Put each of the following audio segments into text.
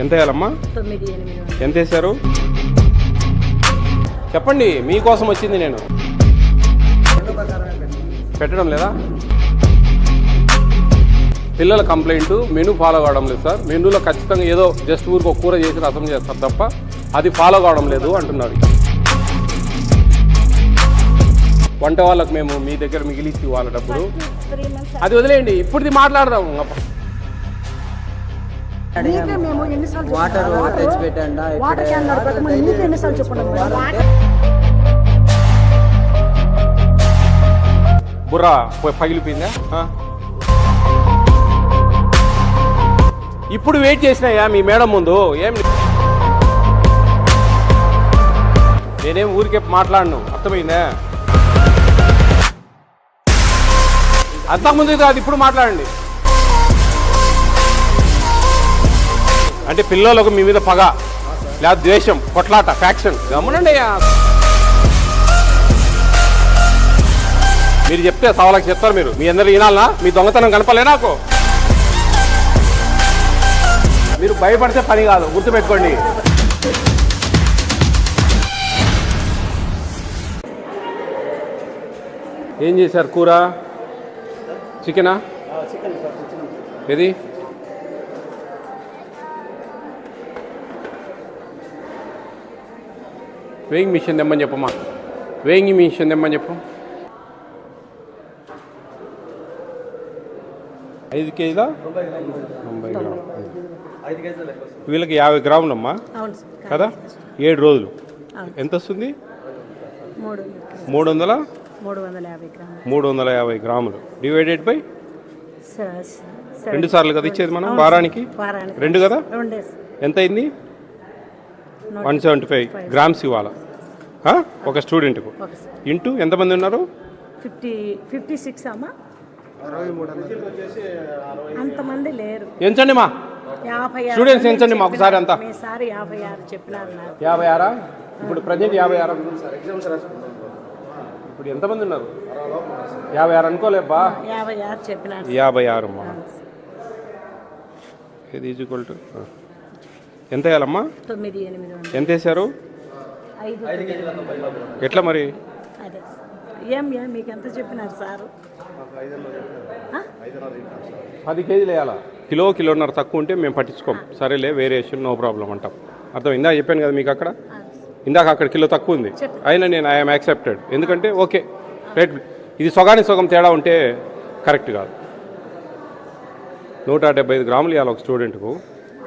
ఎంత వేయాలమ్మా? 9,800. ఎంత వేశారు చెప్పండి, మీకోసం వచ్చింది నేను. పెట్టడం లేదా? పిల్లల కంప్లైంట్ మెనూ ఫాలో కావడం లేదు సార్. మెనూలో ఖచ్చితంగా ఏదో జస్ట్ ఊరికి ఒక కూర చేసి రసం చేస్తారు తప్ప అది ఫాలో కావడం లేదు అంటున్నారు. వంట వాళ్ళకు మేము మీ దగ్గర మిగిలిచ్చి వాళ్ళ డబ్బులు అది వదిలేయండి, ఇప్పుడుది మాట్లాడదాం. బుర్రా పగిలిపోయిందా? ఇప్పుడు వెయిట్ చేసినాయా మీ మేడం ముందు? ఏం నేనేం ఊరికే మాట్లాడను, అర్థమైందా? అంతకుముందు కాదు, ఇప్పుడు మాట్లాడండి. అంటే పిల్లలకు మీ మీద పగ లేదా ద్వేషం, కొట్లాట, ఫ్యాక్షన్ గమనండి. మీరు చెప్తే సవాళ్ళకి చెప్తారు మీరు. మీ అందరూ వినాలనా? మీ దొంగతనం కనపలే నాకు. మీరు భయపడితే పని కాదు, గుర్తుపెట్టుకోండి. ఏం చేశారు కూర? చికెనా? ఏది? వేయింగ్ మిషన్ తెమ్మని చెప్పమ్మా. వేయింగ్ మిషన్ తెమ్మని చెప్పు. 5 కేజీలా? 90 గ్రాములు. వీళ్ళకి 50 గ్రాములమ్మా కదా? 7 రోజులు ఎంత వస్తుంది? 350 గ్రాములు డివైడెడ్ బై 2 సార్లు కదా ఇచ్చేది మనం వారానికి? 2 కదా? ఎంత అయింది? 175 గ్రామ్స్ ఇవ్వాలి ఒక స్టూడెంట్కు. ఇంటూ ఎంతమంది ఉన్నారు? 56 అమ్మా. అంతమంది లేరు. ఎంచండి మా స్టూడెంట్స్ ఎంచండి మా ఒకసారి అంతా. 56 ఇప్పుడు ప్రజెంట్ 56. ఇప్పుడు ఎంతమంది ఉన్నారు? 56 అనుకోలేబ్బా. 56 అమ్మా. ఇది ఈక్వల్ టు ఎంత వేయాలమ్మా? 9,800. ఎంత వేశారు? ఎట్లా మరి? మీకు ఎంత చెప్పినారు సార్? 10 కేజీలు వేయాలా? కిలోన్నర తక్కువ ఉంటే మేము పట్టించుకోం. సరేలే, వేరియేషన్ నో ప్రాబ్లం అంటాం. అర్థం ఇందాక చెప్పాను కదా మీకు. ఇందాక అక్కడ కిలో తక్కువ ఉంది, అయినా నేను ఐఎమ్ యాక్సెప్టెడ్. ఎందుకంటే ఓకే రైట్, ఇది సగం తేడా ఉంటే కరెక్ట్ కాదు. 175 గ్రాములు ఇవ్వాలి ఒక స్టూడెంట్కు.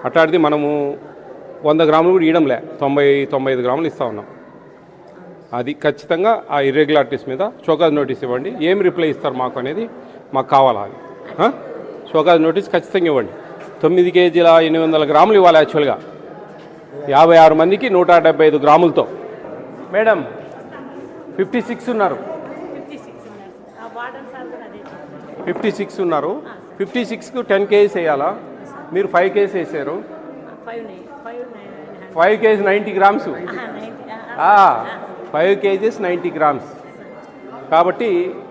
అట్లాంటిది మనము 100 గ్రాములు కూడా ఇవ్వడంలే, 90-95 గ్రాములు ఇస్తూ ఉన్నాం. అది ఖచ్చితంగా ఆ ఇర్రెగ్యులారిటీస్ మీద షోకాజ్ నోటీస్ ఇవ్వండి. ఏం రిప్లై ఇస్తారు మాకు అనేది మాకు కావాలా? అది షోకాజ్ నోటీస్ ఖచ్చితంగా ఇవ్వండి. 9 కేజీల 800 గ్రాములు ఇవ్వాలి యాక్చువల్గా. 56 మందికి 175 గ్రాములతో. మేడం 56 ఉన్నారు. 56 ఉన్నారు. 56కు 10 కేజీస్ వేయాలా? మీరు 5 కేజీస్ వేసారు. 5 కేజీ 90 గ్రామ్స్. 5 kgs 90 grams. కాబట్టి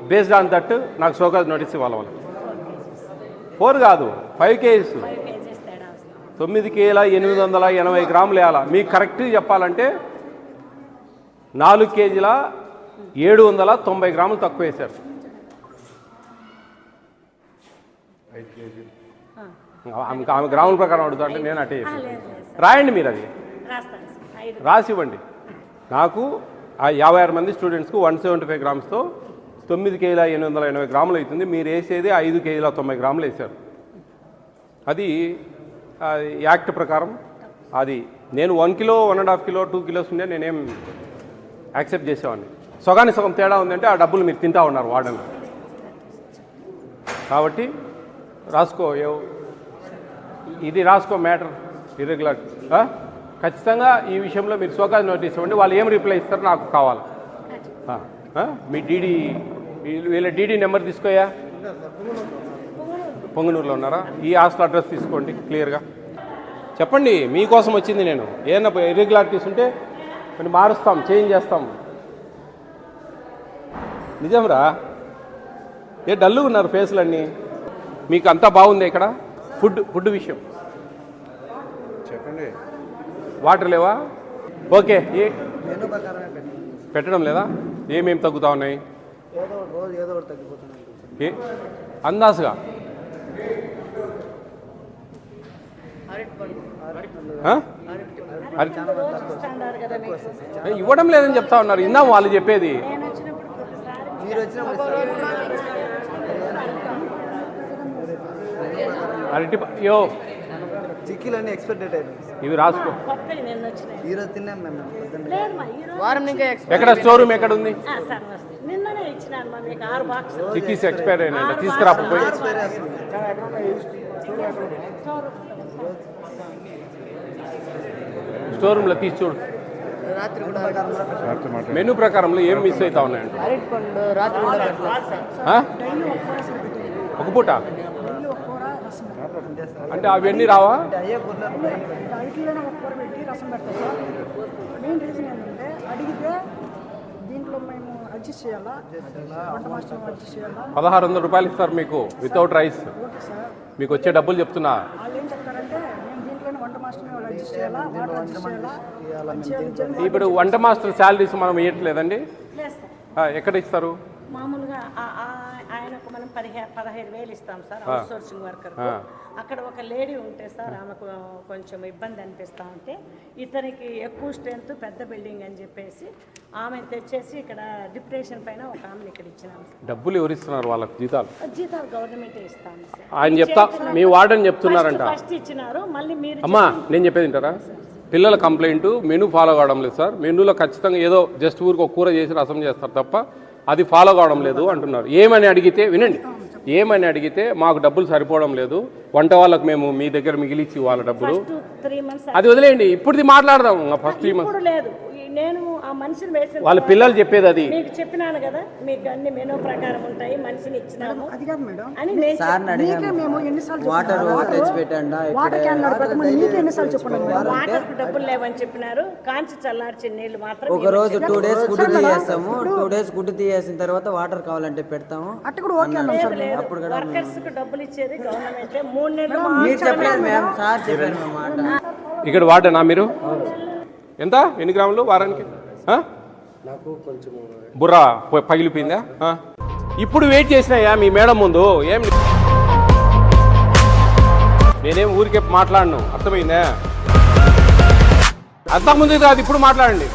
బేస్డ్ ఆన్ దట్ నాకు షోకాజ్ నోటీస్ ఇవ్వాలి. వాళ్ళు 4 కాదు 5 కేజీస్. 9 కేజీల 880 గ్రాములు వేయాలా? మీకు కరెక్ట్గా చెప్పాలంటే 4 కేజీల 790 గ్రాములు తక్కువ వేశారు. 5 కేజీలు ఆమె గ్రాముల ప్రకారం అడుగుతా అంటే నేను అటే చెప్పాను. రాయండి మీరు, అది రాసివ్వండి. నాకు ఆ 56 మంది స్టూడెంట్స్కు 175 గ్రామ్స్తో 9 కేజీల 880 గ్రాములు అవుతుంది. మీరు వేసేది 5 కేజీల 90 గ్రాములు వేశారు. అది యాక్ట్ ప్రకారం అది నేను 1 కిలో 1.5 కిలో 2 కిలోస్ ఉండే నేనేం యాక్సెప్ట్ చేసేవాడిని. సగం తేడా ఉందంటే ఆ డబ్బులు మీరు తింటా ఉన్నారు వార్డెన్. కాబట్టి రాసుకో, ఇది రాసుకో మ్యాటర్ ఇర్రెగ్యులర్. ఖచ్చితంగా ఈ విషయంలో మీరు షోకాజ్ నోటీస్ ఇవ్వండి. వాళ్ళు ఏం రిప్లై ఇస్తారో నాకు కావాలి. మీ వీళ్ళ డీడీ నెంబర్ తీసుకోయా? పొంగనూరులో ఉన్నారా? ఈ హాస్టల్ అడ్రస్ తీసుకోండి క్లియర్గా. చెప్పండి, మీకోసం వచ్చింది నేను. ఏదైనా ఇర్రెగ్యులారిటీస్ ఉంటే కొన్ని మారుస్తాం, చేంజ్ చేస్తాం. నిజంరా? ఏ డల్లుగా ఉన్నారు ఫేస్లన్నీ? మీకు అంతా బాగుంది ఇక్కడ? ఫుడ్ విషయం చెప్పండి. వాటర్ లేవా? ఓకే. మెనూ ప్రకారమే పెట్టడం లేదా? ఏమేమి తగ్గుతా ఉన్నాయి? ఏదో రోజు ఏదో ఒకటి తగ్గిపోతుంది. అందాజుగా ఇవ్వడం లేదని చెప్తా ఉన్నారు. ఇందా వాళ్ళు చెప్పేది. మీరు వచ్చినప్పుడు అరటి యో చిక్కీలు అన్నీ ఎక్స్పెక్టెడ్ అయిపోయింది. ఇవి రాసుకో. ఈరోజు తిన్నాం మేము వారం ఇంకా ఎక్కడ స్టోర్ రూమ్ ఎక్కడ ఉంది? నిన్ననే ఇచ్చినాను మా మీకు 6 బాక్స్ చిక్కీస్ ఎక్స్పైర్ అయినా తీసుకురాకపోయి స్టోర్ రూమ్లో తీసి చూడు. మెనూ ప్రకారంలో ఏం మిస్ అవుతా ఉన్నాయండి? ఒక పూట అంటే అవన్నీ రావా? అయ్యే కూరలో డైట్లోనే ఒక కూర పెట్టి రసం పెడతాం సార్. మెయిన్ రీజన్ ఏంటంటే అడిగితే దీంట్లో మేము అడ్జస్ట్ చేయాలా, వంట మాస్టర్ అడ్జస్ట్ చేయాలా. 1600 రూపాయలు ఇస్తారు మీకు వితౌట్ రైస్. Okay sir. మీకు వచ్చే డబ్బులు చెప్తున్నా. వాళ్ళు ఏం చెప్తారంటే మేము దీంట్లోనే వంట మాస్టర్ని వాళ్ళు అడ్జస్ట్ చేయాలా, వాటర్ అడ్జస్ట్ చేయాలా. ఇప్పుడు వంట మాస్టర్ శాలరీస్ మనం ఇవ్వట్లేదండి. లేదు సార్. ఎక్కడ ఇస్తారు? మామూలుగా ఆయనకు మనం 15,000 ఇస్తాం సార్ అవుట్ సోర్సింగ్ వర్కర్. అక్కడ ఒక లేడీ ఉంటే సార్ ఆమెకు కొంచెం ఇబ్బంది అనిపిస్తూ ఉంటే ఇతనికి ఎక్కువ స్ట్రెంత్ పెద్ద బిల్డింగ్ అని చెప్పేసి ఆమె తెచ్చేసి ఇక్కడ డిప్రెషన్ పైన ఒక ఆమెను ఇక్కడ ఇచ్చినాం సార్. డబ్బులు ఎవరు ఇస్తున్నారు వాళ్ళకి జీతాలు? జీతాలు గవర్నమెంట్ ఇస్తాను సార్. ఆయన చెప్తా మీ వార్డెన్ చెప్తున్నారంట. ఫస్ట్ ఇచ్చినారు మళ్ళీ మీరు అమ్మా నేను చెప్పేది వింటారా? పిల్లల కంప్లైంట్ మెనూ ఫాలో కావడం లేదు సార్. మెనూలో ఖచ్చితంగా ఏదో జస్ట్ ఊరికి ఒక కూర చేసి రసం చేస్తారు తప్ప అది ఫాలో కావడం లేదు అంటున్నారు. ఏమని అడిగితే వినండి, ఏమని అడిగితే మాకు డబ్బులు సరిపోవడం లేదు, వంట వాళ్ళకి మేము మీ దగ్గర మిగిలిచ్చి వాళ్ళ డబ్బులు 3 months అది వదిలేయండి. ఇప్పుడుది మాట్లాడదాం. ఫస్ట్ 3 months లేదు. నేను ఆ మనిషిని వేసిన వాళ్ళ పిల్లలు చెప్పేది అది. మీకు చెప్పినాను కదా మీకు అన్ని మెనూ ప్రకారం ఉంటాయి, మనిషిని ఇచ్చినాము అది కాదు మేడం, అని నేను మీకే మేము ఎన్నిసార్లు వాటర్ తెచ్చిపెట్టండి. వాటర్ క్యాన్ నడపకముందు మీకే ఎన్నిసార్లు చెప్పండి మేడం. వాటర్ కు డబ్బులు లేవని చెప్పినారు. కాంచి చల్లార్చిన నీళ్లు మాత్రం ఒక రోజు 2 days గుడ్డు తీయేస్తాము. 2 days గుడ్డు తీయేసిన తర్వాత వాటర్ కావాలంటే పెడతాము. అట్ట కూడా ఓకే అన్నాం సార్. అప్పుడు కూడా వర్కర్స్ కు డబ్బులు ఇచ్చేది గవర్నమెంట్. 3 నెలలు మీరు చెప్పలేదు మేము సార్ చెప్పాను మేము మాట. ఇక్కడ వాడనా మీరు? ఎంత? ఎన్ని గ్రాములు వారానికి? నాకు కొంచెం బుర్ర పగిలిపోయిందా? ఇప్పుడు వెయిట్ చేసినాయా మీ మేడం ముందు? ఏం నేనేం ఊరికే మాట్లాడను, అర్థమైందా? అంతకుముందు కాదు ఇప్పుడు మాట్లాడండి.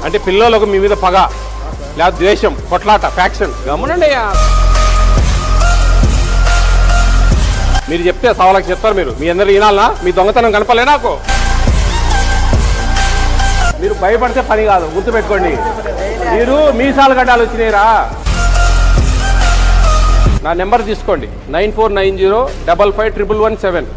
అంటే పిల్లలకు మీ మీద పగ లేదా ద్వేషం, కొట్లాట, ఫ్యాక్షన్ గమనండి. మీరు చెప్తే సవాళ్ళకి చెప్తారు మీరు. మీ అందరు వినాలనా? మీ దొంగతనం కనపలే నాకు. మీరు భయపడితే పని కాదు, గుర్తుపెట్టుకోండి. మీరు మీసాలు గడ్డాలు వచ్చినాయిరా. నా నెంబర్ తీసుకోండి, 9490555117.